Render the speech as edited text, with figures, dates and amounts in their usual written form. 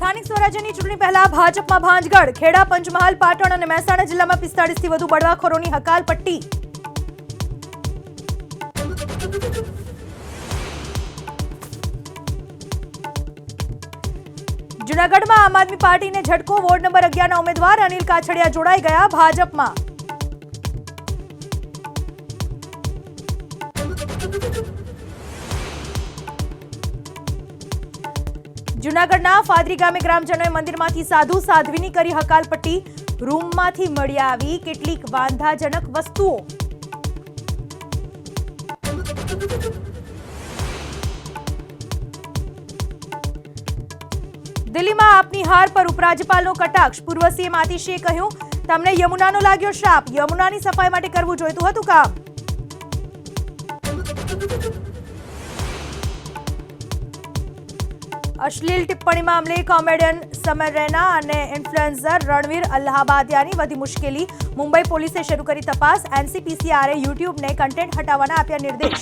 સ્થાનિક સ્વરાજ્યની ચૂંટણી પહેલા ભાજપમાં ભાંજગઢ, ખેડા, પંચમહાલ, પાટણ અને મહેસાણા જિલ્લામાં 45 થી વધુ બળવાખોરોની હકાલપટ્ટી. જૂનાગઢમાં આમ આદમી પાર્ટીને ઝટકો, વોર્ડ નંબર 11 ના ઉમેદવાર અનિલ કાછડિયા જોડાઈ ગયા ભાજપમાં. જૂનાગઢના ફાદરી ગામે ગ્રામજનોએ મંદિરમાંથી સાધુ સાધ્વીની કરી હકાલપટ્ટી. રૂમમાંથી મળી આવી કેટલીક વાંધાજનક વસ્તુઓ. દિલ્હીમાં આપની હાર પર ઉપરાજ્યપાલનો કટાક્ષ. પૂર્વ સીએમ આતિશીએ કહ્યું, તમને યમુનાનો લાગ્યો શાપ. યમુનાની સફાઈ માટે કરવું જોઈતું હતું કામ. અશ્લીલ ટિપ્પણી મામલે કોમેડિયન સમર રૈના અને ઇન્ફ્લુએન્સર રણવીર અલ્હાબાદિયાની વધી મુશ્કેલી. મુંબઈ પોલીસે શરૂ કરી તપાસ. એનસીપીસીઆરે યુટ્યુબને કન્ટેન્ટ હટાવવાના આપ્યા નિર્દેશ.